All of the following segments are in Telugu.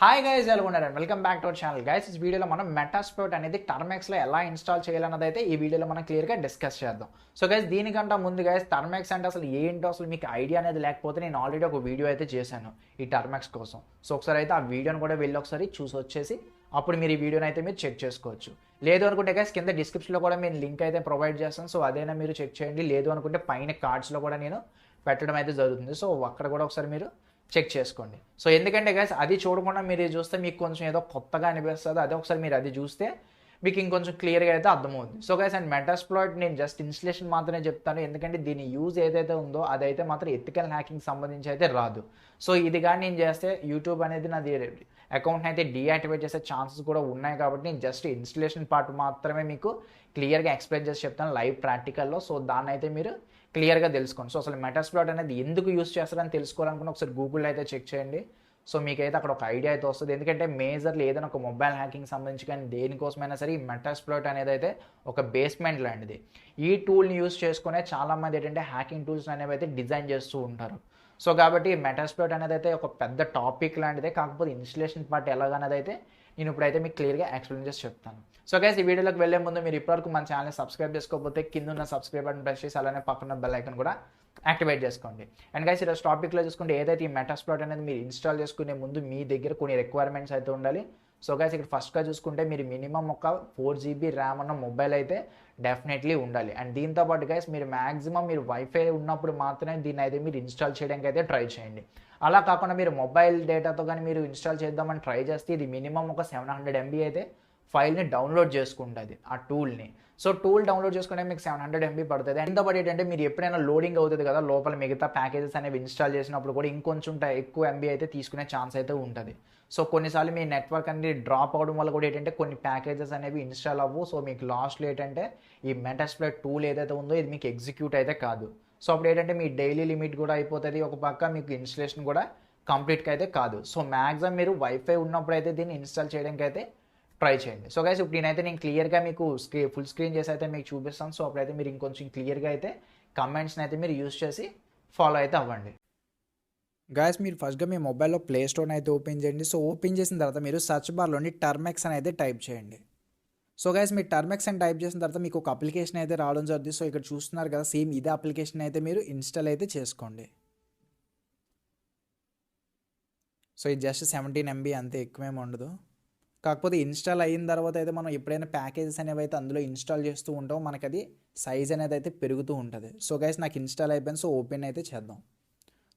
హాయ్ గైస్, ఎలా ఉన్నారు? Welcome back to our channel guys. ఈ వీడియోలో మనం మెటాస్ప్లోయిట్ అనేది టర్మెక్స్లో ఎలా ఇన్స్టాల్ చేయాలన్నది అయితే ఈ వీడియోలో మనం క్లియర్గా డిస్కస్ చేద్దాం. సో గైస్, దీనికంటే ముందు గైస్, టర్మెక్స్ అంటే అసలు ఏంటో అసలు మీకు ఐడియా అనేది లేకపోతే నేను ఆల్రెడీ ఒక వీడియో అయితే చేశాను ఈ టర్మెక్స్ కోసం. సో ఒకసారి అయితే ఆ వీడియోని కూడా వెళ్ళి ఒకసారి చూసి వచ్చేసి అప్పుడు మీరు ఈ వీడియోని అయితే మీరు చెక్ చేసుకోవచ్చు. లేదు అనుకుంటే గైస్, కింద డిస్క్రిప్షన్లో కూడా నేను లింక్ అయితే ప్రొవైడ్ చేస్తాను. సో అదైనా మీరు చెక్ చేయండి. లేదు అనుకుంటే పైన కార్డ్స్లో కూడా నేను పెట్టడం అయితే జరుగుతుంది. సో అక్కడ కూడా ఒకసారి మీరు చెక్ చేసుకోండి. సో ఎందుకంటే గైస్, అది చూడకుండా మీరు ఇది చూస్తే మీకు కొంచెం ఏదో కొత్తగా అనిపిస్తుంది. అదే ఒకసారి మీరు అది చూస్తే మీకు ఇంకొంచెం క్లియర్గా అయితే అర్థమవుతుంది. సో గైస్, అండ్ మెటాస్ప్లాయిట్ నేను జస్ట్ ఇన్స్టలేషన్ మాత్రమే చెప్తాను. ఎందుకంటే దీని యూజ్ ఏదైతే ఉందో అదైతే మాత్రం ఎథికల్ హ్యాకింగ్ సంబంధించి అయితే రాదు. సో ఇది కానీ నేను చేస్తే యూట్యూబ్ అనేది నాది అకౌంట్ని అయితే డీయాక్టివేట్ చేసే ఛాన్సెస్ కూడా ఉన్నాయి. కాబట్టి నేను జస్ట్ ఇన్స్టలేషన్ పార్ట్ మాత్రమే మీకు క్లియర్గా ఎక్స్ప్లెయిన్ చేసి చెప్తాను లైవ్ ప్రాక్టికల్లో. సో దాన్ని అయితే మీరు క్లియర్గా తెలుసుకోండి. సో అసలు మెటాస్ప్లాయిట్ అనేది ఎందుకు యూస్ చేస్తారని తెలుసుకోవాలనుకున్న ఒకసారి గూగుల్లో అయితే చెక్ చేయండి. సో మీకైతే అక్కడ ఒక ఐడియా అయితే వస్తుంది. ఎందుకంటే మేజర్లీ ఏదైనా ఒక మొబైల్ హ్యాకింగ్ సంబంధించి కానీ దేనికోసమైనా సరే ఈ మెటాస్ప్లాయిట్ అనేది అయితే ఒక బేస్మెంట్ లాంటిది. ఈ టూల్ని యూస్ చేసుకునే చాలామంది ఏంటంటే హ్యాకింగ్ టూల్స్ అనేవి అయితే డిజైన్ చేస్తూ ఉంటారు. సో కాబట్టి మెటాస్ప్లాయిట్ అనేది అయితే ఒక పెద్ద టాపిక్ లాంటిదే. కాకపోతే ఇన్స్టలేషన్ పార్ట్ ఎలాగనేది అయితే నేను ఇప్పుడైతే మీకు క్లియర్గా ఎక్స్ప్లెయిన్ చేసి చెప్తాను. సో గైస్, ఈ వీడియోలోకి వెళ్ళే ముందు మీరు ఇప్పటివరకు మన ఛానల్ని సబ్స్క్రైబ్ చేసుకోకపోతే కింద ఉన్న సబ్స్క్రైబ్ బటన్ ప్రెస్ చేసి అలానే పక్కన బెల్ ఐకాన్ కూడా యాక్టివేట్ చేసుకోండి. అండ్ గైస్, ఈరోజు టాపిక్లో చూసుకుంటే ఏదైతే ఈ మెటాస్ప్లాయిట్ అనేది మీరు ఇన్స్టాల్ చేసుకునే ముందు మీ దగ్గర కొన్ని రిక్వైర్మెంట్స్ అయితే ఉండాలి. సో గైస్, ఇక్కడ ఫస్ట్గా చూసుకుంటే మీరు మినిమం ఒక 4 GB ర్యామ్ ఉన్న మొబైల్ అయితే డెఫినెట్లీ ఉండాలి. అండ్ దీంతోపాటు గైస్, మీరు మ్యాక్సిమం మీరు వైఫై ఉన్నప్పుడు మాత్రమే దీన్ని అయితే మీరు ఇన్స్టాల్ చేయడానికి అయితే ట్రై చేయండి. అలా కాకుండా మీరు మొబైల్ డేటాతో కానీ మీరు ఇన్స్టాల్ చేద్దామని ట్రై చేస్తే ఇది మినిమం ఒక 700 MB అయితే ఫైల్ని డౌన్లోడ్ చేసుకుంటుంది ఆ టూల్ని. సో టూల్ డౌన్లోడ్ చేసుకుంటే మీకు 700 MB పడుతుంది. ఎంతబడి ఏంటంటే మీరు ఎప్పుడైనా లోడింగ్ అవుతుంది కదా లోపల మిగతా ప్యాకేజెస్ అనేవి ఇన్స్టాల్ చేసినప్పుడు కూడా ఇంకొంచెం ఎక్కువ MB అయితే తీసుకునే ఛాన్స్ అయితే ఉంటుంది. సో కొన్నిసార్లు మీ నెట్వర్క్ అనేది డ్రాప్ అవడం వల్ల కూడా ఏంటంటే కొన్ని ప్యాకేజెస్ అనేవి ఇన్స్టాల్ అవ్వు. సో మీకు లాస్ట్లో ఏంటంటే ఈ మెటాస్ప్లాయిట్ టూల్ ఏదైతే ఉందో ఇది మీకు ఎగ్జిక్యూట్ అయితే కాదు. సో అప్పుడు ఏంటంటే మీ డైలీ లిమిట్ కూడా అయిపోతుంది. ఒక పక్క మీకు ఇన్స్టలేషన్ కూడా కంప్లీట్గా అయితే కాదు. సో మ్యాక్సిమం మీరు వైఫై ఉన్నప్పుడు అయితే దీన్ని ఇన్స్టాల్ చేయడానికి అయితే ట్రై చేయండి. సో గైస్, ఇప్పుడు నేను క్లియర్గా మీకు ఫుల్ స్క్రీన్ చేసి అయితే మీకు చూపిస్తాను. సో అప్పుడైతే మీరు ఇంకొంచెం క్లియర్గా అయితే కమెంట్స్ని అయితే మీరు యూస్ చేసి ఫాలో అయితే అవ్వండి. గాయస్, మీరు ఫస్ట్గా మీ మొబైల్లో ప్లే స్టోర్ని అయితే ఓపెన్ చేయండి. సో ఓపెన్ చేసిన తర్వాత మీరు సర్చ్ బార్లోని టర్మెక్స్ అని అయితే టైప్ చేయండి. సో గైస్, మీరు టర్మెక్స్ అని టైప్ చేసిన తర్వాత మీకు ఒక అప్లికేషన్ అయితే రావడం జరుగుతుంది. సో ఇక్కడ చూస్తున్నారు కదా, సేమ్ ఇదే అప్లికేషన్ అయితే మీరు ఇన్స్టాల్ అయితే చేసుకోండి. సో ఇది జస్ట్ 17 MB అంతే, ఎక్కువేమి ఉండదు. కాకపోతే ఇన్స్టాల్ అయిన తర్వాత అయితే మనం ఎప్పుడైనా ప్యాకేజెస్ అనేవి అయితే అందులో ఇన్స్టాల్ చేస్తూ ఉంటాం, మనకి అది సైజ్ అనేది అయితే పెరుగుతూ ఉంటుంది. సో గైస్, నాకు ఇన్స్టాల్ అయిపోయింది. సో ఓపెన్ అయితే చేద్దాం.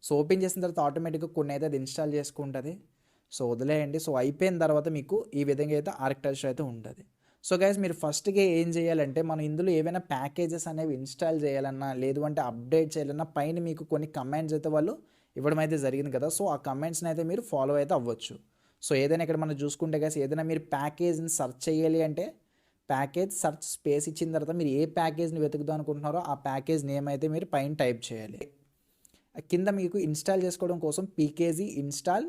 సో ఓపెన్ చేసిన తర్వాత ఆటోమేటిక్గా కొన్ని అయితే అది ఇన్స్టాల్ చేసుకుంటుంది. సో వదిలేయండి. సో అయిపోయిన తర్వాత మీకు ఈ విధంగా అయితే ఆర్కిటెక్చర్ అయితే ఉంటుంది. సో గైస్, మీరు ఫస్ట్గా ఏం చేయాలంటే మనం ఇందులో ఏవైనా ప్యాకేజెస్ అనేవి ఇన్స్టాల్ చేయాలన్నా లేదు అంటే అప్డేట్ చేయాలన్నా పైన మీకు కొన్ని కమెంట్స్ అయితే వాళ్ళు ఇవ్వడం అయితే జరిగింది కదా. సో ఆ కమెంట్స్ని అయితే మీరు ఫాలో అయితే అవ్వచ్చు. సో ఏదైనా ఇక్కడ మనం చూసుకుంటే గైస్, ఏదైనా మీరు ప్యాకేజ్ని సెర్చ్ చేయాలి అంటే ప్యాకేజ్ సెర్చ్ స్పేస్ ఇచ్చిన తర్వాత మీరు ఏ ప్యాకేజ్ని వెతుకుదాం అనుకుంటున్నారో ఆ ప్యాకేజ్ నేమ్ అయితే మీరు పైన టైప్ చేయాలి. కింద మీకు ఇన్స్టాల్ చేసుకోవడం కోసం పీకేజీ ఇన్స్టాల్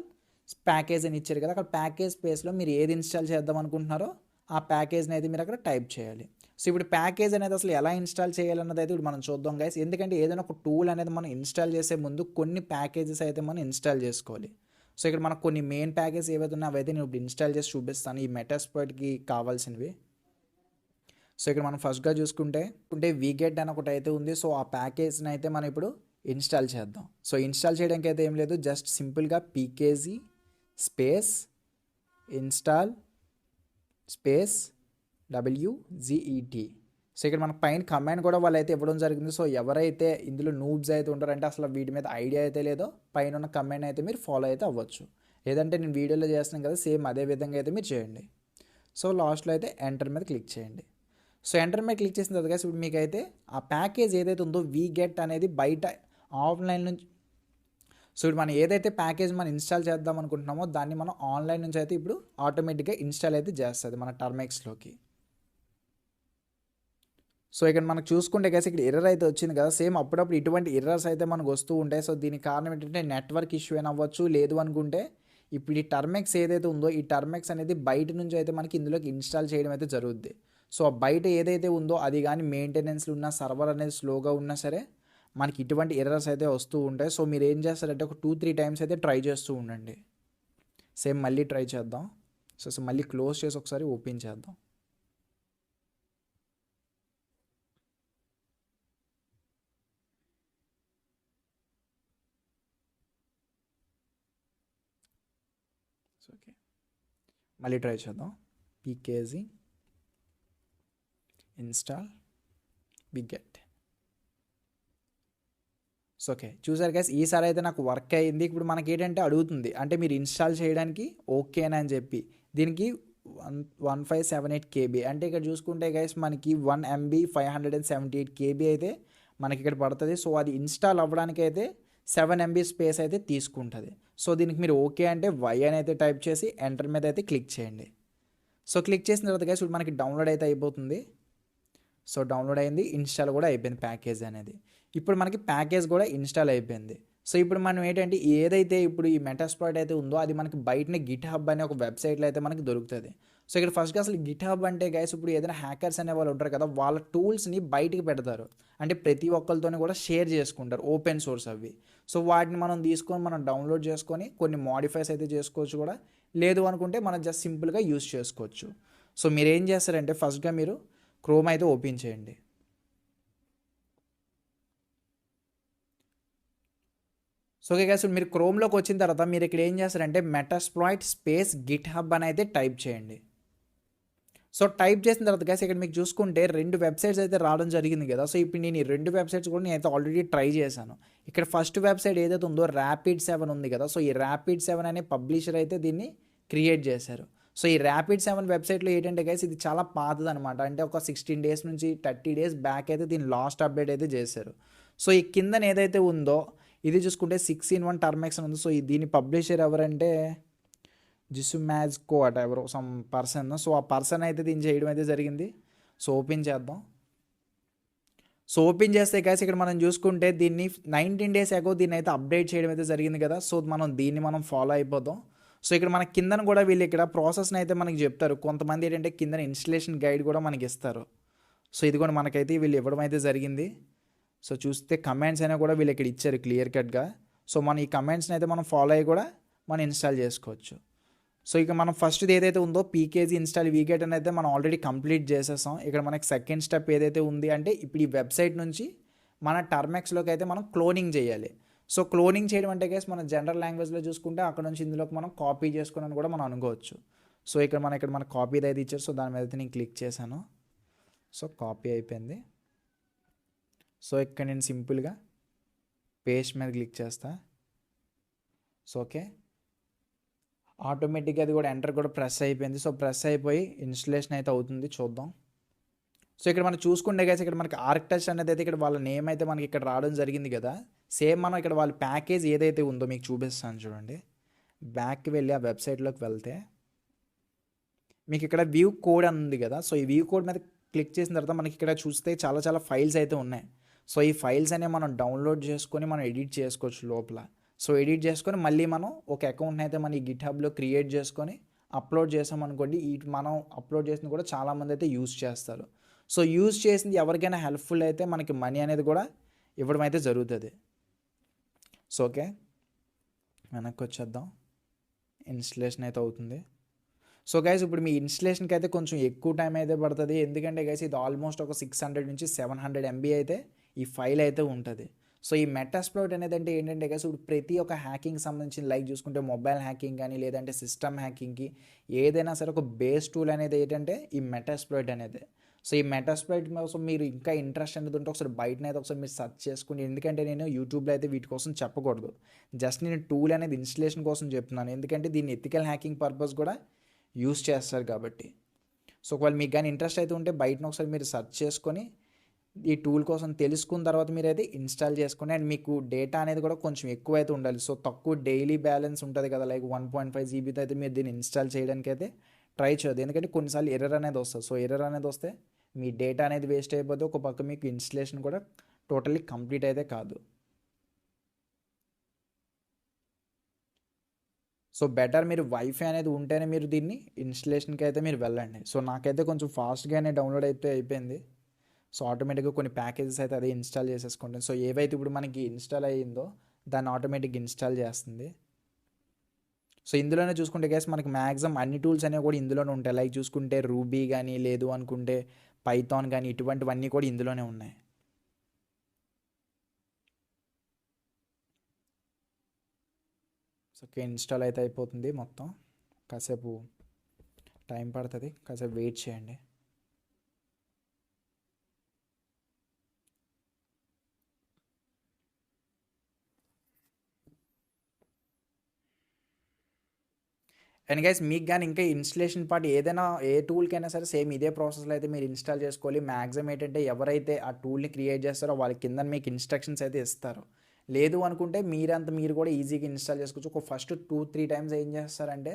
ప్యాకేజ్ అని ఇచ్చారు కదా, అక్కడ ప్యాకేజ్ స్పేస్లో మీరు ఏది ఇన్స్టాల్ చేద్దాం అనుకుంటున్నారో ఆ ప్యాకేజ్ని అయితే మీరు అక్కడ టైప్ చేయాలి. సో ఇప్పుడు ప్యాకేజ్ అనేది అసలు ఎలా ఇన్స్టాల్ చేయాలన్నది అయితే ఇప్పుడు మనం చూద్దాం గైస్. ఎందుకంటే ఏదైనా ఒక టూల్ అనేది మనం ఇన్స్టాల్ చేసే ముందు కొన్ని ప్యాకేజెస్ అయితే మనం ఇన్స్టాల్ చేసుకోవాలి. సో ఇక్కడ మనకు కొన్ని మెయిన్ ప్యాకేజ్ ఏవైతే ఉన్నాయో అవైతే నేను ఇప్పుడు ఇన్స్టాల్ చేసి చూపిస్తాను, ఈ మెటాస్ప్లాయిట్కి కావాల్సినవి. సో ఇక్కడ మనం ఫస్ట్గా చూసుకుంటే వీగెట్ అని ఒకటి అయితే ఉంది. సో ఆ ప్యాకేజ్ని అయితే మనం ఇప్పుడు ఇన్స్టాల్ చేద్దాం. సో ఇన్స్టాల్ చేయడానికి అయితే ఏం లేదు, జస్ట్ సింపుల్గా pkg space install space WGET. So ఇక్కడ మన పైన కమాండ్ కూడా వాళ్ళు అయితే ఇవ్వడం జరిగింది. సో ఎవరైతే ఇందులో నూబ్స్ అయితే ఉంటారంటే అసలు వీటి మీద ఐడియా అయితే లేదో పైన ఉన్న కమాండ్ అయితే మీరు ఫాలో అయితే అవ్వచ్చు. లేదంటే నేను వీడియోలో చేస్తున్నాను కదా, సేమ్ అదే విధంగా అయితే మీరు చేయండి. సో లాస్ట్లో అయితే ఎంటర్ మీద క్లిక్ చేయండి. సో ఎంటర్ మీద క్లిక్ చేసిన తర్వాత ఇప్పుడు మీకు అయితే ఆ ప్యాకేజ్ ఏదైతే ఉందో వీగెట్ అనేది బయట ఆన్లైన్ నుంచి, సో ఇప్పుడు మనం ఏదైతే ప్యాకేజ్ మనం ఇన్స్టాల్ చేద్దాం అనుకుంటున్నామో దాన్ని మనం ఆన్లైన్ నుంచి అయితే ఇప్పుడు ఆటోమేటిక్గా ఇన్స్టాల్ అయితే చేస్తుంది మన టర్మెక్స్లోకి. సో ఇక్కడ మనకు చూసుకుంటే గైస్, ఇక్కడ ఎర్రర్ అయితే వచ్చింది కదా, సేమ్ అప్పుడప్పుడు ఇటువంటి ఎర్రర్స్ అయితే మనకు వస్తూ ఉంటాయి. సో దీనికి కారణం ఏంటంటే నెట్వర్క్ ఇష్యూ అయినా అవ్వచ్చు, లేదు అనుకుంటే ఇప్పుడు ఈ టర్మెక్స్ ఏదైతే ఉందో ఈ టర్మెక్స్ అనేది బయట నుంచి అయితే మనకి ఇందులోకి ఇన్స్టాల్ చేయడం అయితే జరుగుద్ది. సో బయట ఏదైతే ఉందో అది కానీ మెయింటెనెన్స్లో ఉన్న సర్వర్ అనేది స్లోగా ఉన్నా సరే మనకి ఇటువంటి ఎర్రర్స్ అయితే వస్తూ ఉంటాయి. సో మీరు ఏం చేస్తారంటే ఒక 2-3 టైమ్స్ అయితే ట్రై చేస్తూ ఉండండి. సేమ్ మళ్ళీ ట్రై చేద్దాం. సో మళ్ళీ క్లోజ్ చేసి ఒకసారి ఓపెన్ చేద్దాం. ఓకే, మళ్ళీ ట్రై చేద్దాం. PKG install wget. So okay, చూసారు గైస్, ఈసారి అయితే నాకు వర్క్ అయ్యింది. ఇప్పుడు మనకి ఏంటంటే అడుగుతుంది అంటే మీరు ఇన్స్టాల్ చేయడానికి ఓకేనా అని చెప్పి. దీనికి 1578 KB అంటే ఇక్కడ చూసుకుంటే గైస్ మనకి 1 MB 578 KB అయితే మనకి ఇక్కడ పడుతుంది. సో అది ఇన్స్టాల్ అవ్వడానికి అయితే 7 MB స్పేస్ అయితే తీసుకుంటుంది. సో దీనికి మీరు ఓకే అంటే వై అని అయితే టైప్ చేసి ఎంటర్ మీద అయితే క్లిక్ చేయండి. సో క్లిక్ చేసిన తర్వాత గైస్ ఇప్పుడు మనకి డౌన్లోడ్ అయితే అయిపోతుంది. సో డౌన్లోడ్ అయింది, ఇన్స్టాల్ కూడా అయిపోయింది ప్యాకేజ్ అనేది. ఇప్పుడు మనకి ప్యాకేజ్ కూడా ఇన్స్టాల్ అయిపోయింది. సో ఇప్పుడు మనం ఏంటంటే ఏదైతే ఇప్పుడు ఈ మెటాస్ప్లాయిట్ అయితే ఉందో అది మనకి బయటనే గిట్ హబ్ అనే ఒక వెబ్సైట్లో అయితే మనకి దొరుకుతుంది. సో ఇక్కడ ఫస్ట్గా అసలు గిట్ హబ్ అంటే గైస్ ఇప్పుడు ఏదైనా హ్యాకర్స్ అనే వాళ్ళు ఉంటారు కదా, వాళ్ళ టూల్స్ని బయటికి పెడతారు. అంటే ప్రతి ఒక్కరితోనే కూడా షేర్ చేసుకుంటారు, ఓపెన్ సోర్స్ అవి. సో వాటిని మనం తీసుకొని మనం డౌన్లోడ్ చేసుకొని కొన్ని మోడిఫైస్ అయితే చేసుకోవచ్చు కూడా. లేదు అనుకుంటే మనం జస్ట్ సింపుల్గా యూస్ చేసుకోవచ్చు. సో మీరు ఏం చేస్తారంటే ఫస్ట్గా మీరు క్రోమ్ అయితే ఓపెన్ చేయండి. సో ఓకే గైస్, మీరు క్రోమ్లోకి వచ్చిన తర్వాత మీరు ఇక్కడ ఏం చేస్తారంటే మెటాస్ప్లాయిట్ స్పేస్ గిట్ హబ్ అని అయితే టైప్ చేయండి. సో టైప్ చేసిన తర్వాత గైస్ ఇక్కడ మీకు చూసుకుంటే 2 వెబ్సైట్స్ అయితే రావడం జరిగింది కదా. సో ఇప్పుడు నేను ఈ 2 వెబ్సైట్స్ కూడా నేనైతే ఆల్రెడీ ట్రై చేశాను. ఇక్కడ ఫస్ట్ వెబ్సైట్ ఏదైతే ఉందో Rapid7 ఉంది కదా. సో ఈ Rapid7 అనే పబ్లిషర్ అయితే దీన్ని క్రియేట్ చేశారు. సో ఈ Rapid7 వెబ్సైట్లో ఏంటంటే గైస్ ఇది చాలా పాతది అనమాట. అంటే ఒక 16 days నుంచి 30 days బ్యాక్ అయితే దీన్ని లాస్ట్ అప్డేట్ అయితే చేశారు. సో ఈ కిందన ఏదైతే ఉందో ఇది చూసుకుంటే 6-in-1 టర్మెక్స్ అని ఉంది. సో దీని పబ్లిషర్ ఎవరంటే జిసుమాజ్కో అట ఎవరో సమ్ పర్సన్. సో ఆ పర్సన్ అయితే దీన్ని చేయడం అయితే జరిగింది. సో ఓపెన్ చేద్దాం. సో ఓపెన్ చేస్తే గైస్ ఇక్కడ మనం చూసుకుంటే దీన్ని 19 days ago దీన్ని అయితే అప్డేట్ చేయడం అయితే జరిగింది కదా. సో దీన్ని మనం ఫాలో అయిపోదాం. సో ఇక్కడ మన కిందన కూడా వీళ్ళు ఇక్కడ ప్రాసెస్ని అయితే మనకి చెప్తారు. కొంతమంది ఏంటంటే కిందన ఇన్స్టలేషన్ గైడ్ కూడా మనకి ఇస్తారు. సో ఇది కూడా మనకైతే వీళ్ళు ఇవ్వడం అయితే జరిగింది. సో చూస్తే కమెంట్స్ అయినా కూడా వీళ్ళు ఇక్కడ ఇచ్చారు క్లియర్ కట్గా. సో మన ఈ కమెంట్స్ని అయితే మనం ఫాలో అయ్యి కూడా మనం ఇన్స్టాల్ చేసుకోవచ్చు. సో ఇక మనం ఫస్ట్ది ఏదైతే ఉందో పీకేజీ ఇన్స్టాల్ విగెట్ అని అయితే మనం ఆల్రెడీ కంప్లీట్ చేసేసాం. ఇక్కడ మనకి సెకండ్ స్టెప్ ఏదైతే ఉంది అంటే ఇప్పుడు ఈ వెబ్సైట్ నుంచి మన టర్మెక్స్లోకి అయితే మనం క్లోనింగ్ చేయాలి. సో క్లోనింగ్ చేయడం అంటే గైస్ మన జనరల్ లాంగ్వేజ్లో చూసుకుంటే అక్కడ నుంచి ఇందులోకి మనం కాపీ చేసుకుని కూడా మనం అనుకోవచ్చు. సో ఇక్కడ మన కాపీది అయితే ఇచ్చారు. సో దాని మీద అయితే నేను క్లిక్ చేశాను. సో కాపీ అయిపోయింది. సో ఇక్కడ నేను సింపుల్గా పేస్ట్ మీద క్లిక్ చేస్తా. సో ఓకే, ఆటోమేటిక్గా అది కూడా ఎంటర్ కూడా ప్రెస్ అయిపోయింది. సో ప్రెస్ అయిపోయి ఇన్స్టలేషన్ అయితే అవుతుంది, చూద్దాం. సో ఇక్కడ మనం చూసుకుంటే గైస్ ఇక్కడ మనకి ఆర్క్టచ్ అనేది అయితే ఇక్కడ వాళ్ళ నేమ్ అయితే మనకి ఇక్కడ రావడం జరిగింది కదా. సేమ్ మనం ఇక్కడ వాళ్ళ ప్యాకేజ్ ఏదైతే ఉందో మీకు చూపిస్తాను చూడండి. బ్యాక్కి వెళ్ళి ఆ వెబ్సైట్లోకి వెళ్తే మీకు ఇక్కడ వ్యూ కోడ్ అని ఉంది కదా. సో ఈ వ్యూ కోడ్ మీద క్లిక్ చేసిన తర్వాత మనకి ఇక్కడ చూస్తే చాలా ఫైల్స్ అయితే ఉన్నాయి. సో ఈ ఫైల్స్ అనేవి మనం డౌన్లోడ్ చేసుకొని మనం ఎడిట్ చేసుకోవచ్చు లోపల. సో ఎడిట్ చేసుకొని మళ్ళీ మనం ఒక అకౌంట్ని అయితే మన ఈ గిట్ హబ్లో క్రియేట్ చేసుకొని అప్లోడ్ చేసామనుకోండి. ఈ మనం అప్లోడ్ చేసింది కూడా చాలామంది అయితే యూజ్ చేస్తారు. సో యూజ్ చేసింది ఎవరికైనా హెల్ప్ఫుల్ అయితే మనకి మనీ అనేది కూడా ఇవ్వడం అయితే జరుగుతుంది. సో ఓకే, వెనక్కి వచ్చేద్దాం. ఇన్స్టలేషన్ అయితే అవుతుంది. సో గైస్ ఇప్పుడు మీ ఇన్స్టలేషన్కి అయితే కొంచెం ఎక్కువ టైం అయితే పడుతుంది. ఎందుకంటే గైస్ ఇది ఆల్మోస్ట్ ఒక 600 నుంచి 700 MB అయితే ఈ ఫైల్ అయితే ఉంటుంది. సో ఈ మెటాస్ప్లాయిట్ అనేది అంటే ఏంటంటే గైస్ ఇప్పుడు ప్రతి ఒక్క హ్యాకింగ్ సంబంధించిన లైక్ చూసుకుంటే మొబైల్ హ్యాకింగ్ కానీ లేదంటే సిస్టమ్ హ్యాకింగ్కి ఏదైనా సరే ఒక బేస్ టూల్ అనేది ఏంటంటే ఈ మెటాస్ప్లాయిట్ అనేది. సో ఈ మెటాస్ప్లాయిట్ కోసం మీరు ఇంకా ఇంట్రెస్ట్ అనేది ఉంటే ఒకసారి బయటనే అయితే ఒకసారి మీరు సెర్చ్ చేసుకోండి. ఎందుకంటే నేను యూట్యూబ్లో అయితే వీటి కోసం చెప్పకూడదు, జస్ట్ నేను టూల్ అనేది ఇన్స్టలేషన్ కోసం చెప్తున్నాను. ఎందుకంటే దీన్ని ఎథికల్ హ్యాకింగ్ పర్పస్ కూడా యూస్ చేస్తారు కాబట్టి. సో ఒకవేళ మీకు కానీ ఇంట్రెస్ట్ అయితే ఉంటే బయటను ఒకసారి మీరు సెర్చ్ చేసుకొని ఈ టూల్ కోసం తెలుసుకున్న తర్వాత మీరు అయితే ఇన్స్టాల్ చేసుకోండి. అండ్ మీకు డేటా అనేది కూడా కొంచెం ఎక్కువ అయితే ఉండాలి. సో తక్కువ డైలీ బ్యాలెన్స్ ఉంటుంది కదా, లైక్ 1.5 GBతో అయితే మీరు దీన్ని ఇన్స్టాల్ చేయడానికి అయితే ట్రై చేయదు. ఎందుకంటే కొన్నిసార్లు ఎర్రర్ అనేది వస్తుంది. సో ఎర్రర్ అనేది వస్తే మీ డేటా అనేది వేస్ట్ అయిపోతే ఒక పక్క మీకు ఇన్స్టలేషన్ కూడా టోటల్లీ కంప్లీట్ అయితే కాదు. సో బెటర్ మీరు వైఫై అనేది ఉంటేనే మీరు దీన్ని ఇన్స్టలేషన్కి అయితే మీరు వెళ్ళండి. సో నాకైతే కొంచెం ఫాస్ట్గానే డౌన్లోడ్ అయితే అయిపోయింది. సో ఆటోమేటిక్గా కొన్ని ప్యాకేజెస్ అయితే అదే ఇన్స్టాల్ చేసేసుకుంటాను. సో ఏవైతే ఇప్పుడు మనకి ఇన్స్టాల్ అయ్యిందో దాన్ని ఆటోమేటిక్గా ఇన్స్టాల్ చేస్తుంది. సో ఇందులోనే చూసుకుంటే గైస్ మనకి మ్యాక్సిమం అన్ని టూల్స్ అనేవి కూడా ఇందులోనే ఉంటాయి. లైక్ చూసుకుంటే రూబీ కానీ, లేదు అనుకుంటే పైథాన్ కానీ, ఇటువంటివన్నీ కూడా ఇందులోనే ఉన్నాయి. సో ఓకే, ఇన్స్టాల్ అయితే అయిపోతుంది మొత్తం. కాసేపు టైం పడుతుంది, కాసేపు వెయిట్ చేయండి. అండ్ గైస్ మీకు కానీ ఇంకా ఇన్స్టలేషన్ పార్ట్ ఏదైనా ఏ టూల్కైనా సరే సేమ్ ఇదే ప్రాసెస్లో అయితే మీరు ఇన్స్టాల్ చేసుకోవాలి. మ్యాక్సిమం ఏంటంటే ఎవరైతే ఆ టూల్ని క్రియేట్ చేస్తారో వాళ్ళ కింద మీకు ఇన్స్ట్రక్షన్స్ అయితే ఇస్తారు. లేదు అనుకుంటే మీరు కూడా ఈజీగా ఇన్స్టాల్ చేసుకోవచ్చు. ఒక ఫస్ట్ 2-3 టైమ్స్ ఏం చేస్తారంటే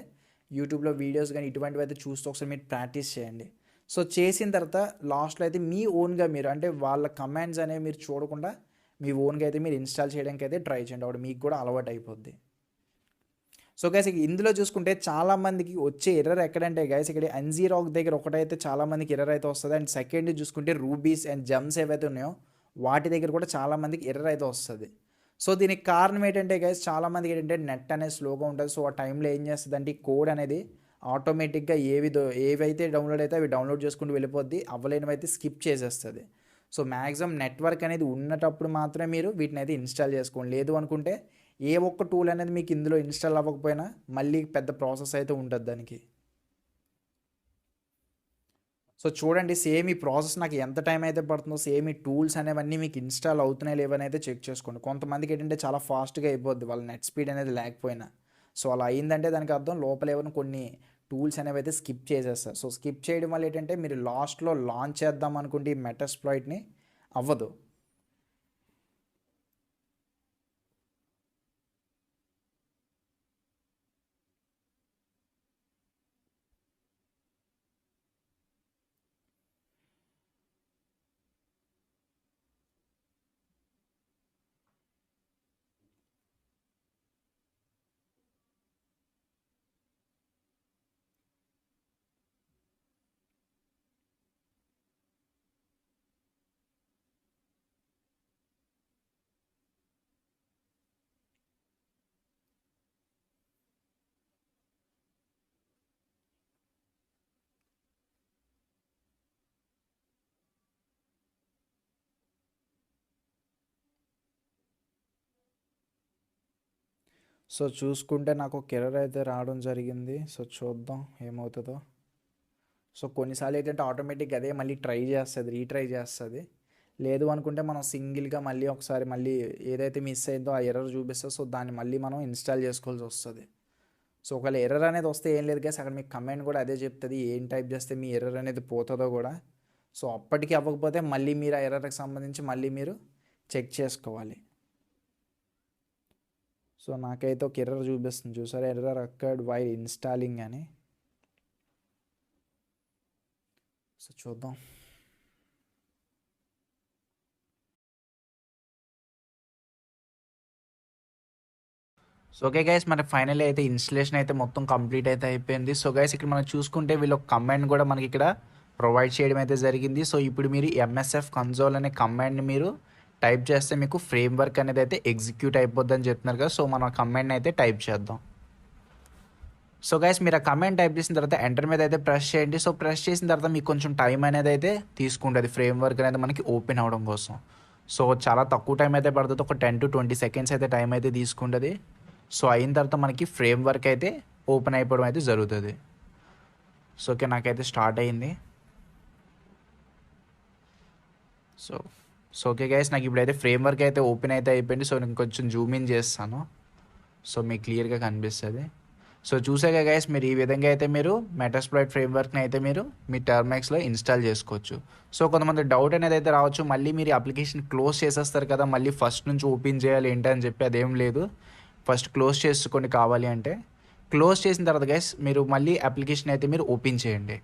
యూట్యూబ్లో వీడియోస్ కానీ ఇటువంటివి అయితే చూస్తూ ఒకసారి మీరు ప్రాక్టీస్ చేయండి. సో చేసిన తర్వాత లాస్ట్లో అయితే మీ ఓన్గా మీరు అంటే వాళ్ళ కమాండ్స్ అనేవి మీరు చూడకుండా మీ ఓన్గా అయితే మీరు ఇన్స్టాల్ చేయడానికి అయితే ట్రై చేయండి. అప్పుడు మీకు కూడా అలవాటు అయిపోద్ది. సో గైస్ ఇందులో చూసుకుంటే చాలామందికి వచ్చే ఎర్రర్ ఎక్కడంటే గైస్ ఇక్కడ ఎన్జీరాక్ దగ్గర ఒకటైతే చాలామందికి ఎర్రర్ అయితే వస్తుంది. అండ్ సెకండ్ చూసుకుంటే రూబీస్ అండ్ జమ్స్ ఏవైతే ఉన్నాయో వాటి దగ్గర కూడా చాలామందికి ఎర్రర్ అయితే వస్తుంది. సో దీనికి కారణం ఏంటంటే గైస్ చాలామందికి ఏంటంటే నెట్ అనేది స్లోగా ఉంటుంది. సో ఆ టైంలో ఏం చేస్తుంది అంటే ఈ కోడ్ అనేది ఆటోమేటిక్గా ఏవైతే డౌన్లోడ్ అయితే అవి డౌన్లోడ్ చేసుకుంటూ వెళ్ళిపోద్ది, అవ్వలేనివి అయితే స్కిప్ చేసేస్తుంది. సో మ్యాక్సిమం నెట్వర్క్ అనేది ఉన్నటప్పుడు మాత్రమే మీరు వీటిని అయితే ఇన్స్టాల్ చేసుకోండి. లేదు అనుకుంటే ఏ ఒక్క టూల్ అనేది మీకు ఇందులో ఇన్స్టాల్ అవ్వకపోయినా మళ్ళీ పెద్ద ప్రాసెస్ అయితే ఉంటుంది దానికి. సో చూడండి, సేమ్ ఈ ప్రాసెస్ నాకు ఎంత టైం అయితే పడుతుందో సేమ్ ఈ టూల్స్ అనేవన్నీ మీకు ఇన్స్టాల్ అవుతున్నాయి లేవని అయితే చెక్ చేసుకోండి. కొంతమందికి ఏంటంటే చాలా ఫాస్ట్గా అయిపోద్ది వాళ్ళ నెట్ స్పీడ్ అనేది లేకపోయినా. సో అలా అయిందంటే దానికి అర్థం లోపల ఏమైనా కొన్ని టూల్స్ అనేవి అయితే స్కిప్ చేసేస్తారు. సో స్కిప్ చేయడం వల్ల ఏంటంటే మీరు లాస్ట్లో లాంచ్ చేద్దాం అనుకుంటే ఈ మెటాస్ప్లాయిట్ని అవ్వదు. సో చూసుకుంటే నాకు ఒక ఎర్రర్ అయితే రావడం జరిగింది. సో చూద్దాం ఏమవుతుందో. సో కొన్నిసార్లు ఏంటంటే ఆటోమేటిక్గా అదే మళ్ళీ ట్రై చేస్తుంది, రీట్రై చేస్తుంది. లేదు అనుకుంటే మనం సింగిల్గా మళ్ళీ ఒకసారి మళ్ళీ ఏదైతే మిస్ అయిందో ఆ ఎర్రర్ చూపిస్తుందో సో దాన్ని మళ్ళీ మనం ఇన్స్టాల్ చేసుకోవాల్సి వస్తుంది. సో ఒకవేళ ఎర్రర్ అనేది వస్తే ఏం లేదు గైస్, అక్కడ మీకు కమెంట్ కూడా అదే చెప్తుంది ఏం టైప్ చేస్తే మీ ఎర్రర్ అనేది పోతుందో కూడా. సో అప్పటికి అవ్వకపోతే మళ్ళీ మీరు ఆ ఎర్రర్కి సంబంధించి మళ్ళీ మీరు చెక్ చేసుకోవాలి. సో నాకైతే ఒక ఎర్రర్ చూపిస్తుంది చూసారా, ఎర్రర్ అక్కర్డ్ వైల్ ఇన్స్టాలింగ్ అని. సో చూద్దాం. సో ఓకే గైస్, మన ఫైనల్ అయితే ఇన్స్టలేషన్ అయితే మొత్తం కంప్లీట్ అయితే అయిపోయింది. సో గైస్ ఇక్కడ మనం చూసుకుంటే వీళ్ళు ఒక కమాండ్ కూడా మనకి ఇక్కడ ప్రొవైడ్ చేయడం అయితే జరిగింది. సో ఇప్పుడు మీరు ఎంఎస్ఎఫ్ కన్సోల్ అనే కమాండ్ని మీరు టైప్ చేస్తే మీకు ఫ్రేమ్ వర్క్ అనేది అయితే ఎగ్జిక్యూట్ అయిపోద్ది అని చెప్తున్నారు కదా. సో మనం కమాండ్ని అయితే టైప్ చేద్దాం. సో గైస్ మీరు ఆ కమాండ్ టైప్ చేసిన తర్వాత ఎంటర్ మీద అయితే ప్రెస్ చేయండి. సో ప్రెస్ చేసిన తర్వాత మీకు కొంచెం టైం అనేది అయితే తీసుకుంటుంది ఫ్రేమ్ వర్క్ అనేది మనకి ఓపెన్ అవ్వడం కోసం. సో చాలా తక్కువ టైం అయితే పడుతుంది, ఒక 10 to 20 seconds అయితే టైం అయితే తీసుకుంటుంది. సో అయిన తర్వాత మనకి ఫ్రేమ్ వర్క్ అయితే ఓపెన్ అయిపోవడం అయితే జరుగుతుంది. సో ఓకే నాకైతే స్టార్ట్ అయ్యింది. సో ఓకే గైస్ నాకు ఇప్పుడైతే ఫ్రేమ్ వర్క్ అయితే ఓపెన్ అయితే అయిపోయింది. సో నేను కొంచెం జూమ్ ఇన్ చేస్తాను, సో మీకు క్లియర్గా కనిపిస్తుంది. సో చూసాక గైస్ మీరు ఈ విధంగా అయితే మీరు మెటాస్ప్లాయిట్ ఫ్రేమ్ వర్క్ని అయితే మీరు మీ టర్మాక్స్లో ఇన్స్టాల్ చేసుకోవచ్చు. సో కొంతమంది డౌట్ అనేది అయితే రావచ్చు, మళ్ళీ మీరు అప్లికేషన్ క్లోజ్ చేసేస్తారు కదా, మళ్ళీ ఫస్ట్ నుంచి ఓపెన్ చేయాలి ఏంటి అని చెప్పి. అదేం లేదు, ఫస్ట్ క్లోజ్ చేసుకోండి కావాలి అంటే. క్లోజ్ చేసిన తర్వాత గైస్ మీరు మళ్ళీ అప్లికేషన్ అయితే మీరు ఓపెన్ చేయండి.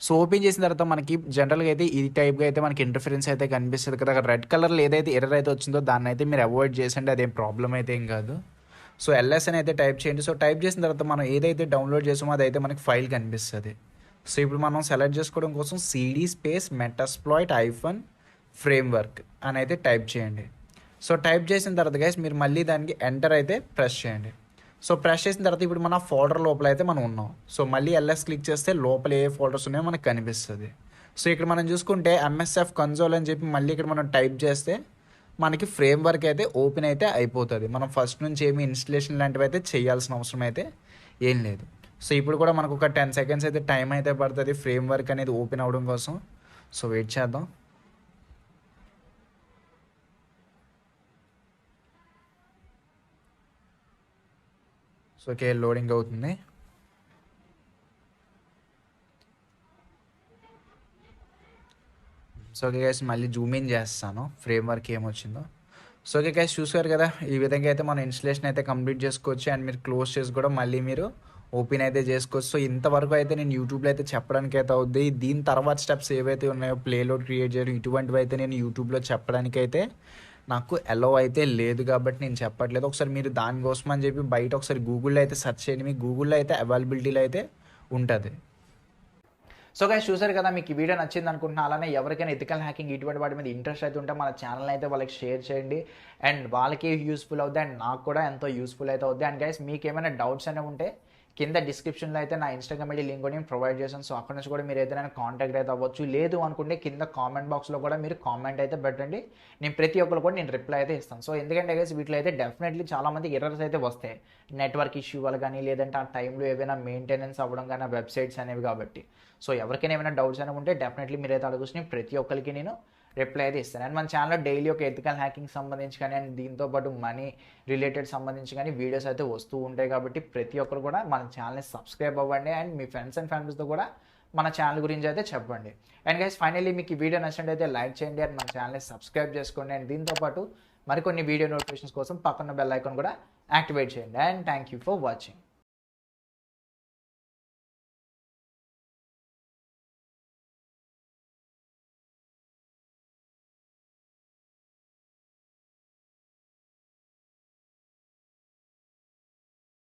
సో ఓపెన్ చేసిన తర్వాత మనకి జనరల్గా అయితే ఈ టైప్గా అయితే మనకి ఇంటర్ఫరెన్స్ అయితే కనిపిస్తుంది కదా. అక్కడ రెడ్ కలర్లో ఏదైతే ఎర్రర్ అయితే వచ్చిందో దాన్ని అయితే మీరు అవాయిడ్ చేసండి, అదేం ప్రాబ్లం అయితే ఏం కాదు. సో ఎల్ఎస్ అని అయితే టైప్ చేయండి. సో టైప్ చేసిన తర్వాత మనం ఏదైతే డౌన్లోడ్ చేసామో అదైతే మనకి ఫైల్ కనిపిస్తుంది. సో ఇప్పుడు మనం సెలెక్ట్ చేసుకోవడం కోసం CD space metasploit hyphen framework అని అయితే టైప్ చేయండి. సో టైప్ చేసిన తర్వాత గైస్ మీరు మళ్ళీ దానికి ఎంటర్ అయితే ప్రెస్ చేయండి. సో ప్రెస్ చేసిన తర్వాత ఇప్పుడు మన ఫోల్డర్ లోపల అయితే మనం ఉన్నాం. సో మళ్ళీ ఎల్ఎస్ క్లిక్ చేస్తే లోపల ఏ ఫోల్డర్స్ ఉన్నాయో మనకు కనిపిస్తుంది. సో ఇక్కడ మనం చూసుకుంటే ఎంఎస్ఎఫ్ కన్సోల్ అని చెప్పి మళ్ళీ ఇక్కడ మనం టైప్ చేస్తే మనకి ఫ్రేమ్ వర్క్ అయితే ఓపెన్ అయితే అయిపోతుంది. మనం ఫస్ట్ నుంచి ఏమి ఇన్స్టలేషన్ లాంటివి అయితే చేయాల్సిన అవసరం అయితే ఏం లేదు. సో ఇప్పుడు కూడా మనకు ఒక 10 సెకండ్స్ అయితే టైం అయితే పడుతుంది ఫ్రేమ్ వర్క్ అనేది ఓపెన్ అవ్వడం కోసం. సో వెయిట్ చేద్దాం. సో ఓకే, లోడింగ్ అవుతుంది. సో ఓకే గైస్, మళ్ళీ జూమ్ ఇన్ చేస్తాను ఫ్రేమ్ వర్క్ ఏమొచ్చిందో. సో ఓకే గైస్, చూసారు కదా, ఈ విధంగా అయితే మన ఇన్స్టలేషన్ అయితే కంప్లీట్ చేసుకోవచ్చు. అండ్ మీరు క్లోజ్ చేసి కూడా మళ్ళీ మీరు ఓపెన్ అయితే చేసుకోవచ్చు. సో ఇంతవరకు అయితే నేను యూట్యూబ్లో అయితే చెప్పడానికి అయితే అవుద్ది. దీని తర్వాత స్టెప్స్ ఏవైతే ఉన్నాయో ప్లేలోడ్ క్రియేట్ చేయడం ఇటువంటివి అయితే నేను యూట్యూబ్లో చెప్పడానికి అయితే నాకు అలో అయితే లేదు కాబట్టి నేను చెప్పట్లేదు. ఒకసారి మీరు దానికోసం అని చెప్పి బయట ఒకసారి గూగుల్లో అయితే సెర్చ్ చేయండి, మీకు గూగుల్లో అయితే అవైలబిలిటీలో అయితే ఉంటుంది. సో గైస్ చూసారు కదా, మీకు ఈ వీడియో నచ్చింది అనుకుంటున్నా. అలానే ఎవరికైనా ఎథికల్ హ్యాకింగ్ ఇటువంటి వాటి మీద ఇంట్రెస్ట్ అయితే ఉంటే మన ఛానల్ అయితే వాళ్ళకి షేర్ చేయండి. అండ్ వాళ్ళకి యూస్ఫుల్ అవుద్ది అండ్ నాకు కూడా ఎంతో యూస్ఫుల్ అయితే అవుద్ది. అండ్ గైస్ మీకు ఏమైనా డౌట్స్ అనేవి ఉంటే కింద డిస్క్రిప్షన్లో అయితే నా ఇన్స్టాగ్రామ్ ఐడి లింక్ నేను ప్రొవైడ్ చేశాను. సో అక్కడ నుంచి కూడా మీరు ఏదైనా కాంటాక్ట్ అయితే అవ్వచ్చు. లేదు అనుకుంటే కింద కామెంట్ బాక్స్లో కూడా మీరు కామెంట్ అయితే పెట్టండి. నేను ప్రతి ఒక్కరు కూడా నేను రిప్లై అయితే ఇస్తాను. సో ఎందుకంటే గైస్ వీటిలో అయితే డెఫినెట్లీ చాలామంది ఎర్రర్స్ అయితే వస్తాయి, నెట్వర్క్ ఇష్యూ వల్ల కానీ లేదంటే ఆ టైంలో ఏమైనా మెయింటెనెన్స్ అవ్వడం కానీ వెబ్సైట్స్ అనేవి కాబట్టి. సో ఎవరికైనా ఏమైనా డౌట్స్ అనేవి ఉంటే డెఫినెట్లీ మీరైతే అడగొచ్చు, ప్రతి ఒక్కరికి నేను రిప్లై అయితే ఇస్తాను. అండ్ మన ఛానల్లో డైలీ ఒక ఎథికల్ హ్యాకింగ్ సంబంధించి కానీ అండ్ దీంతోపాటు మనీ రిలేటెడ్ సంబంధించి కానీ వీడియోస్ అయితే వస్తూ ఉంటాయి కాబట్టి ప్రతి ఒక్కరు కూడా మన ఛానల్ని సబ్స్క్రైబ్ అవ్వండి. అండ్ మీ ఫ్రెండ్స్ అండ్ ఫ్యామిలీస్తో కూడా మన ఛానల్ గురించి అయితే చెప్పండి. అండ్ గైస్ ఫైనల్లీ మీకు ఈ వీడియో నచ్చినట్టయితే లైక్ చేయండి అండ్ మన ఛానల్ని సబ్స్క్రైబ్ చేసుకోండి. అండ్ దీంతోపాటు మరికొన్ని వీడియో నోటిఫికేషన్స్ కోసం పక్కన బెల్ ఐకాన్ కూడా యాక్టివేట్ చేయండి. And thank you for watching.